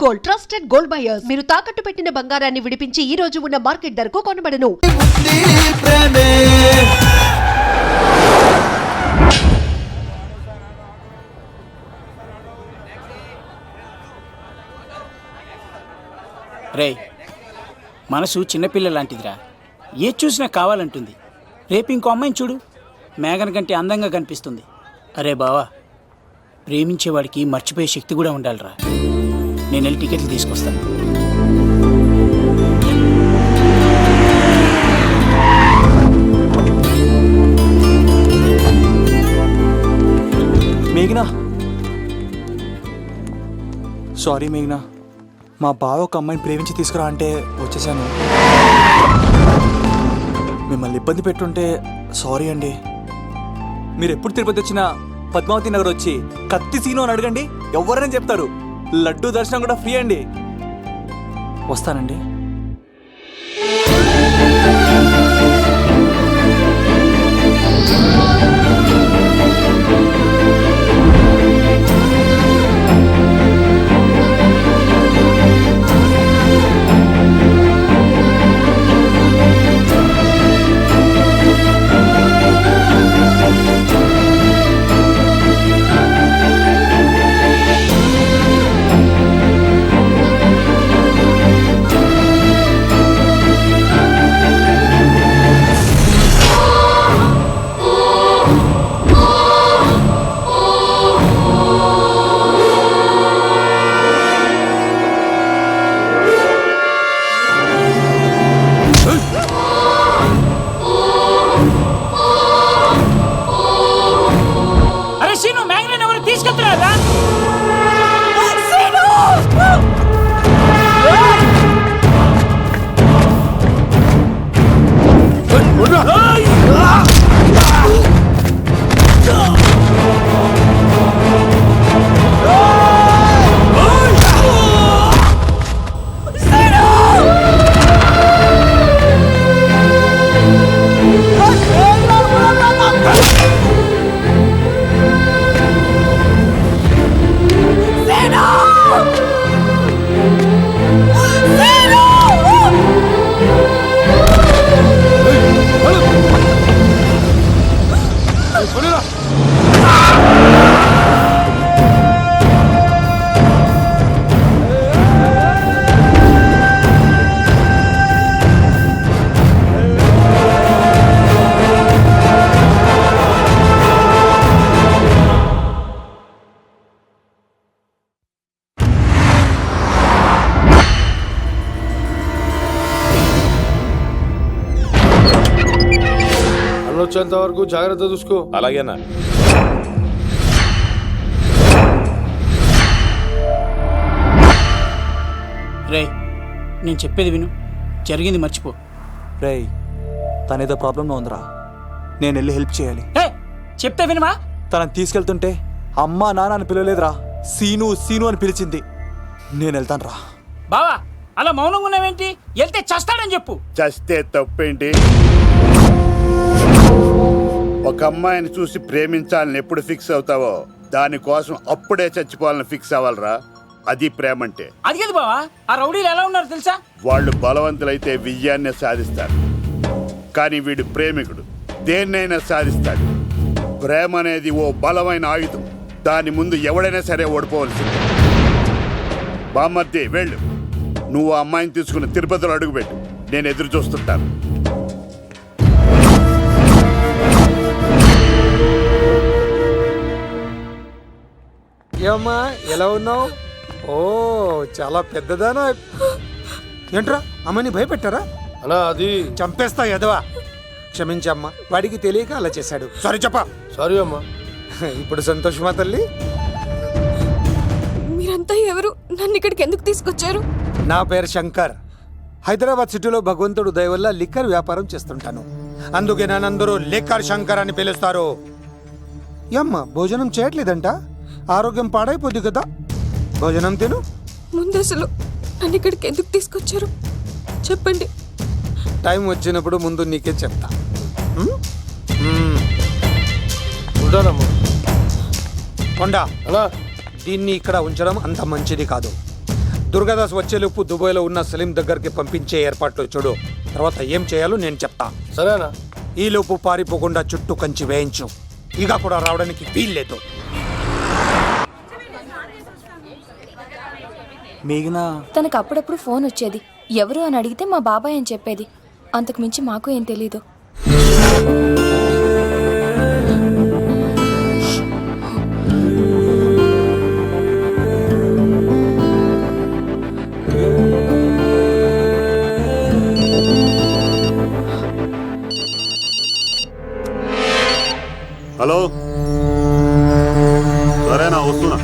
Gold, trusted gold buyers. మీరు తాకట్టు పెట్టిన బంగారాన్ని విడిపించి ఈ రోజు ఉన్న మార్కెట్ ధరకు కొనబడను. రే, మనసు చిన్నపిల్ల లాంటిదిరా. ఏ చూసినా కావాలంటుంది. రేపు ఇంకో అమ్మాయిని చూడు, మేఘన కంటే అందంగా కనిపిస్తుంది. అరే బావా, ప్రేమించేవాడికి మర్చిపోయే శక్తి కూడా ఉండాలిరా. నేను వెళ్ళి టికెట్లు తీసుకొస్తాను. మేఘనా, సారీ మేఘనా, మా బావ ఒక అమ్మాయిని ప్రేమించి తీసుకురా అంటే వచ్చేసాను. మిమ్మల్ని ఇబ్బంది పెట్టుంటే సారీ అండి. మీరు ఎప్పుడు తిరుపతి వచ్చినా పద్మావతి నగర్ వచ్చి కత్తి సీను అని అడగండి, ఎవరైనా చెప్తారు. లడ్డూ దర్శనం కూడా ఫ్రీ అండి. వస్తానండి. వచ్చేంత వరకు జాగ్రత్త చూసుకో. అలాగేనా? రే, నేను చెప్పేది విను, జరిగింది మర్చిపో. రే, తనేదో ప్రాబ్లంలో ఉందిరా, నేను వెళ్ళి హెల్ప్ చేయాలి. చెప్తే వినవా? తనని తీసుకెళ్తుంటే అమ్మా నాన్న అని పిలవలేదురా, సీను సీను అని పిలిచింది. నేను వెళ్తాను రా. బావా, అలా మౌనంగా ఉన్నావేంటి? వెళ్తే చస్తాడని చెప్పు. చస్తే తప్పేంటి? ఒక అమ్మాయిని చూసి ప్రేమించాలని ఎప్పుడు ఫిక్స్ అవుతావో దానికోసం అప్పుడే చచ్చిపోవాలని ఫిక్స్ అవ్వాలరా. అది ప్రేమంటే. అది కాదు బావా, ఆ రౌడీలు ఎలా ఉన్నారు తెలుసా? వాళ్ళు బలవంతులైతే విజయాన్ని సాధిస్తారు, కానీ వీడు ప్రేమికుడు, దేన్నైనా సాధిస్తాడు. ప్రేమ అనేది ఓ బలమైన ఆయుధం, దాని ముందు ఎవడైనా సరే ఓడిపోవలసింది. బామ్మర్ది వెళ్ళు, నువ్వు ఆ అమ్మాయిని తీసుకుని తిరుపతిలో అడుగుపెట్టు, నేను ఎదురు చూస్తుంటాను. ఏమ్మా, ఎలా ఉన్నావు? ఓ, చాలా పెద్దదానా. ఏంట్రా, అమ్మని భయపెట్టారా? అలా అది చంపేస్తా ఎదవా. క్షమించమ్మా, వాడికి తెలియక అలా చేశాడు. సారీ చెప్పా. సారీ అమ్మా. ఇప్పుడు సంతోషమా తల్లి? మీరంతా ఎవరు? నన్ను ఇక్కడికి ఎందుకు తీసుకొచ్చారు? నా పేరు శంకర్. హైదరాబాద్ సిటీలో భగవంతుడు దయ వల్ల లిక్కర్ వ్యాపారం చేస్తుంటాను, అందుకే నన్నందరూ లిక్కర్ శంకర్ అని పిలుస్తారు. ఏమ్మా, భోజనం చేయట్లేదంట? ఆరోగ్యం పాడైపోద్ది కదా, భోజనం తిను. ముందు అసలు నన్ను ఇక్కడికి ఎందుకు తీసుకొచ్చారు చెప్పండి. టైం వచ్చినప్పుడు ముందు నీకే చెప్తా. కొండ, దీన్ని ఇక్కడ ఉంచడం అంత మంచిది కాదు. దుర్గాదాస్ వచ్చేలోపు దుబాయ్లో ఉన్న సలీం దగ్గరికి పంపించే ఏర్పాట్లు చూడు. తర్వాత ఏం చేయాలో నేను చెప్తా. సరేనా? ఈలోపు పారిపోకుండా చుట్టూ కంచి వేయించు. ఇక కూడా రావడానికి వీల్లేదు. మేఘనా తనకు అప్పుడప్పుడు ఫోన్ వచ్చేది. ఎవరు అని అడిగితే మా బాబాయ్ అని చెప్పేది. అంతకు మించి మాకు ఏం తెలీదు. హలో, సరేనా? వస్తున్నా.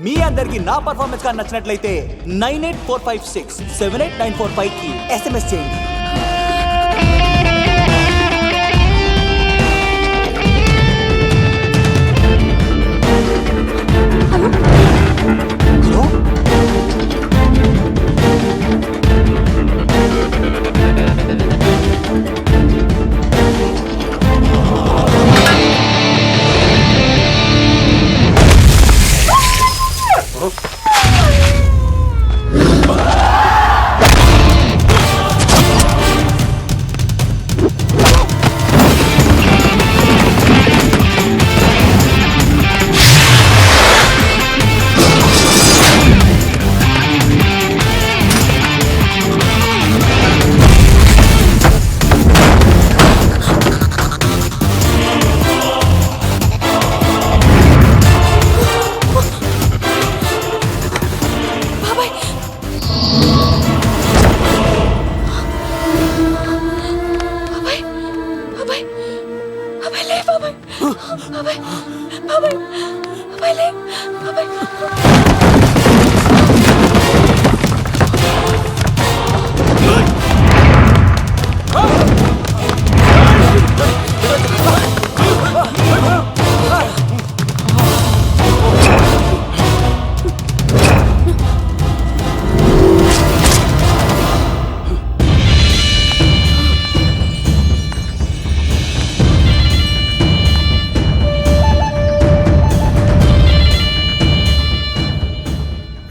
మీ అందరికి నా పర్ఫార్మెన్స్ గా నచ్చినట్లయితే 9845678945 కి SMS చేయండి.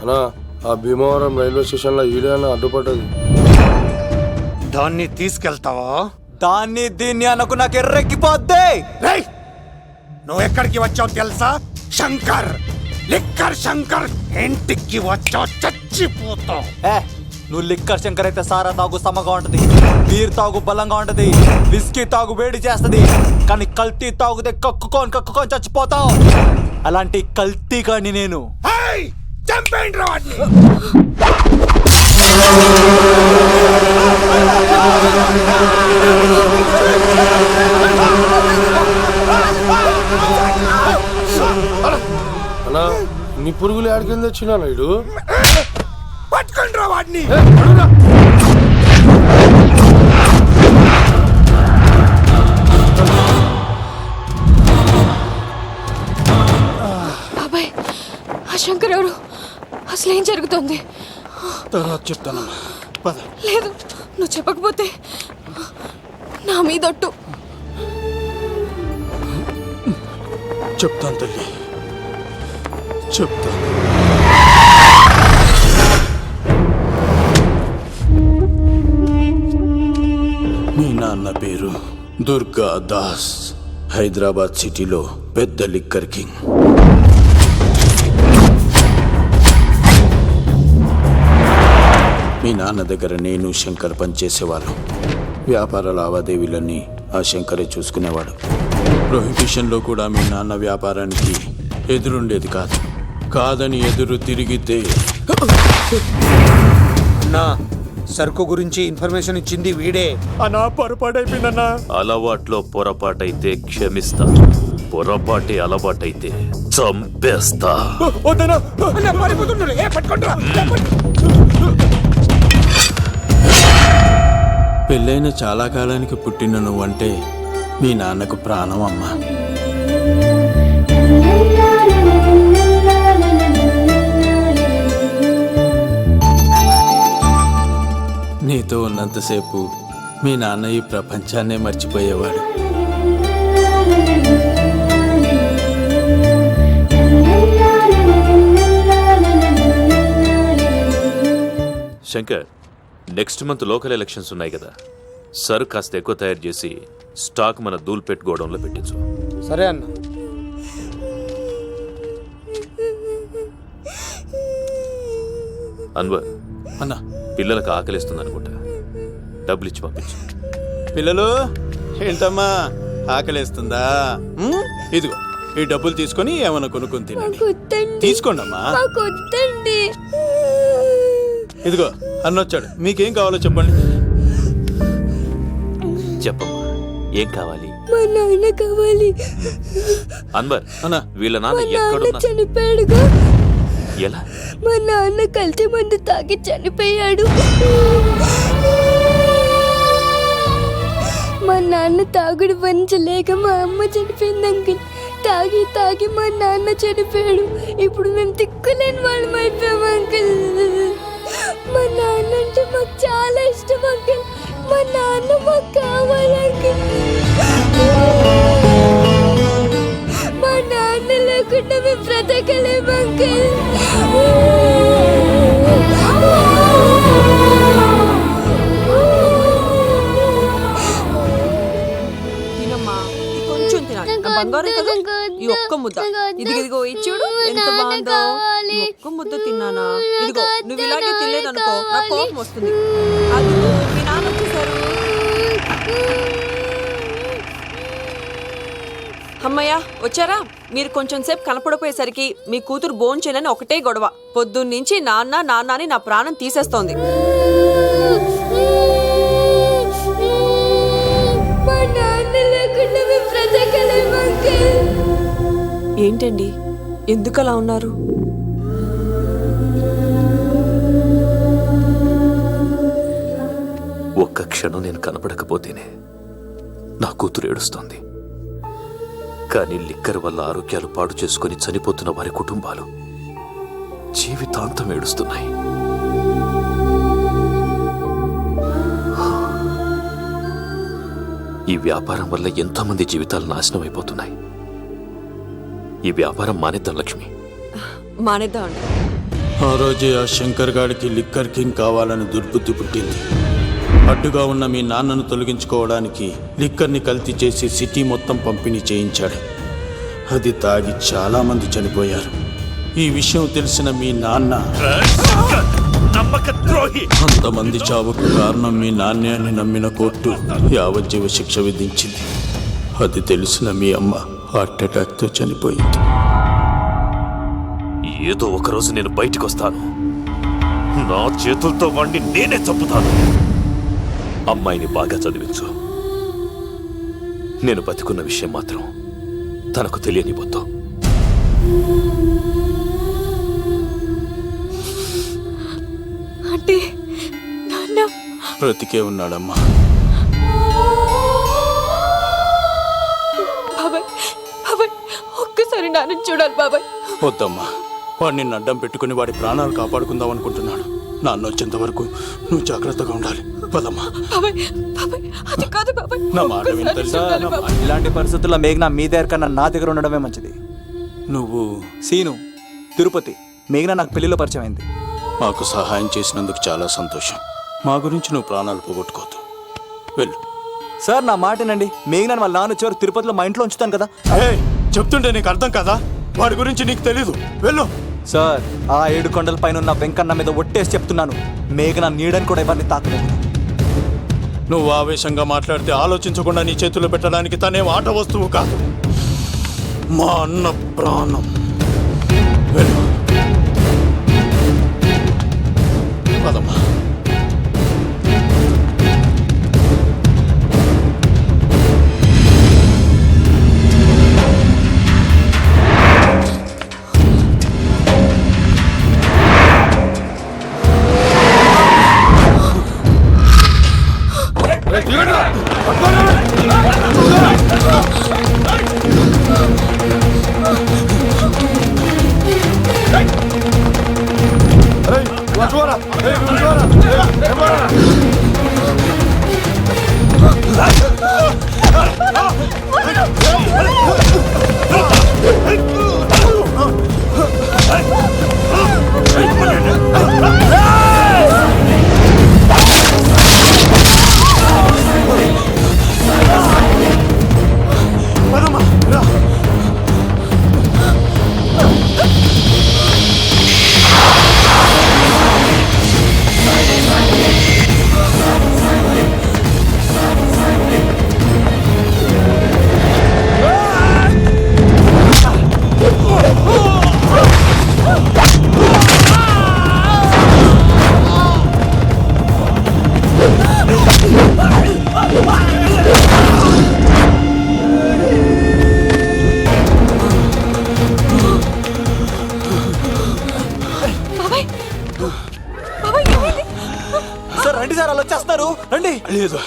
హలో? ఆ భీమవరం రైల్వే స్టేషన్లో ఈడేనా అడ్డుపడ్డది. దాన్ని తీసుకెళ్తావా? దాన్ని దీన్ని అనుకు నాకు ఎర్రెక్కిపోద్ది. రేయ్, నువ్వు ఎక్కడికి వచ్చావు తెలుసా? శంకర్, లిక్కర్ శంకర్ ఇంటికి వచ్చావు, చచ్చిపోతావు. నువ్వు లిక్కర్ శంకర్ అయితే సారా తాగు సమ్మగా ఉంటది, బీర్ తాగు బలంగా ఉంటది, విస్కీ తాగు వేడి చేస్తది. కానీ కల్తీ తాగుతే కక్కుకొని చచ్చిపోతావు. అలాంటి కల్తీ కాని నేను. చంపేయండి రా వాడిని. అన్నా, నీ పురుగులు ఆడికింద వచ్చినా ఇడు పట్టుకోండి రా వాడిని. బాబాయ్, ఆ శంకర్ ఎవరు? అసలు ఏం జరుగుతుంది? తర్వాత చెప్తానమ్మా. లేదు, నువ్వు చెప్పకపోతే నా మీదొట్టు. చెప్తాను తల్లి, చెప్తాను. మీ నాన్న పేరు దుర్గా దాస్. హైదరాబాద్ సిటీలో పెద్ద లిక్కర్ కింగ్. మీ నాన్న దగ్గర నేను శంకర్ పనిచేసేవాళ్ళం. వ్యాపార లావాదేవీలన్నీ ఆ శంకరే చూసుకునేవాడు. ప్రొహిబిషన్లో కూడా మీ నాన్న వ్యాపారానికి ఎదురుండేది కాదు. కాదని ఎదురు తిరిగితే అన్నా సరుకు గురించి ఇన్ఫర్మేషన్ ఇచ్చింది వీడే. అన్నా పొరపాటైపోయిందన్నా. అలవాట్లో పొరపాటైతే క్షమిస్తా, పొరపాటే అలవాటైతే చంపేస్తా. వద్దనా. అన్నా, పారిపోతున్నాడు. ఏ, పట్టుకోండిరా. పెళ్ళైన చాలా కాలానికి పుట్టిన నువ్వంటే మీ నాన్నకు ప్రాణం అమ్మా. నీతో ఉన్నంతసేపు మీ నాన్న ఈ ప్రపంచాన్నే మర్చిపోయేవాడు. Shankar, next month local elections ఉన్నాయి కదా, సరుకు కాస్త ఎక్కువ తయారు చేసి స్టాక్ మన దూల్పేట్ గోడౌన్లో పెట్టించు. సరే అన్న. అన్వర్, అన్నా, పిల్లలకు ఆకలిస్తుంది అనుకుంటా, డబ్బులు ఇచ్చి పంపించు. పిల్లలు ఏంటమ్మా ఆకలేస్తుందా? ఇదిగో ఈ డబ్బులు తీసుకొని ఏమైనా కొనుక్కొని తినండి. తీసుకోండి అమ్మా. ఇదిగో అన్నొచ్చాడు, మీకేం కావాలో చెప్పండి. చెప్పమ్మా, ఏం కావాలి? మా నాన్న కావాలి. అన్వర్, అన్నా, వీళ్ళ మా నాన్న నాన్న ఎక్కడున్నా? చనిపోయాడుగా. ఎలా? మా నాన్న కల్తీ మందు తాగి చనిపోయాడు. మా నాన్న తాగుడు భరించలేక మా అమ్మ చనిపోయింది అంకుల్. తాగి తాగి మా నాన్న చనిపోయాడు. ఇప్పుడు మేము తిక్కులేని వాళ్ళం అయిపోయాం అంకుల్. మా నాన్న అంటే మాకు చాలా ఇష్టం అంకుల్. మా నాన్న మాకు కావాలి అంకుల్. మా నాన్న లేకుండా మేము బ్రతకలేము అంకుల్. తినమ్మా, ఇది కొంచెం తినాలి. నా బంగారం కదా, ఈ ఒక్క ముద్ద. ఇదిగో ఇచ్చుడు ఎంత బాగుందో. ఈ ఒక్క ముద్ద తిన్నానా? ఇదిగో నువ్వు ఇలాగే తినలేదనుకో నాకు కోపం వస్తుంది. అది మీ నాన్న వచ్చేసారు. అమ్మయ్య వచ్చారా? మీరు కొంచెం సేపు కనపడిపోయేసరికి మీ కూతురు భోంచేనని ఒకటే గొడవ. పొద్దున్నుంచి నాన్న నాన్న అని నా ప్రాణం తీసేస్తోంది. ఏంటండి, ఎందుకలా ఉన్నారు? ఒక్క క్షణం నేను కనపడకపోతేనే నా కూతురు ఏడుస్తోంది. కానీ లిక్కర్ వల్ల ఆరోగ్యాలు పాడు చేసుకుని చనిపోతున్న వారి కుటుంబాలు జీవితాంతం ఏడుస్తున్నాయి. ఈ వ్యాపారం వల్ల ఎంతోమంది జీవితాలు నాశనం అయిపోతున్నాయి. ఈ వ్యాపారం మానేద్దాం లక్ష్మి. మానేద్దామండి. ఆ రోజే ఆ శంకర్ గాడికి లిక్కర్ కింగ్ కావాలని దుర్బుద్ధి పుట్టింది. అడ్డుగా ఉన్న మీ నాన్నను తొలగించుకోవడానికి లిక్కర్ని కల్తీ చేసి సిటీ మొత్తం పంపిణీ చేయించాడు. అది తాగి చాలా మంది చనిపోయారు. ఈ విషయం తెలిసిన మీ నాన్న అంతమంది చావుకు కారణం మీ నాన్నే అని నమ్మిన కోర్టు యావజ్జీవ శిక్ష విధించింది. అది తెలిసిన మీ అమ్మ హార్ట్ అటాక్తో చనిపోయింది. ఏదో ఒకరోజు నేను బయటికి వస్తాను. నా చేతులతో వాణ్ణి నేనే చంపుతాను. అమ్మాయిని బాగా చదివించు. నేను బతికున్న విషయం మాత్రం తనకు తెలియనిపోతాం. అంటే నాన్న బ్రతికే ఉన్నాడమ్మా. బాబాయ్, బాబాయ్ ఒక్కసారి నాన్న చూడాలి బాబాయ్. వద్దమ్మా, వాడు నిన్ను అడ్డం పెట్టుకుని వాడి ప్రాణాలు కాపాడుకుందాం అనుకుంటున్నాడు. నాన్న వచ్చేంత వరకు నువ్వు జాగ్రత్తగా ఉండాలి. పదమ్మా. బాబాయ్, బాబాయ్ అది కాదు బాబాయ్. నా మాట విని తెలుసా? ఇలాంటి పరిస్థితుల్లో మేఘన మీ దగ్గర కన్నా నా దగ్గర ఉండడమే మంచిది. నువ్వు సీను, తిరుపతి, మేఘన నాకు పెళ్లిలో పరిచయం అయింది. మాకు సహాయం చేసినందుకు చాలా సంతోషం. మా గురించి నువ్వు ప్రాణాలు పోగొట్టుకోవద్దు. వెళ్ళు. సార్ నా మాటనండి. మేఘన వాళ్ళ నాన్న వచ్చేవారు తిరుపతిలో మా ఇంట్లో ఉంచుతాను కదా. చెప్తుంటే నీకు అర్థం కదా? వాడి గురించి నీకు తెలీదు. వెళ్ళు. సార్, ఆ 7 కొండల పైన ఉన్న వెంకన్న మీద ఒట్టేసి చెప్తున్నాను, మేఘన నీడని కూడా ఎవరిని తాకలేదు. నువ్వు ఆవేశంగా మాట్లాడితే ఆలోచించకుండా నీ చేతుల్లో పెట్టడానికి తనేం ఆట వస్తువు కాదు, మా అన్న ప్రాణం. వెళ్ళు. పదమ్మా. సార్ రండి సార్, అలా వచ్చేస్తున్నారు, రండి. లేదు,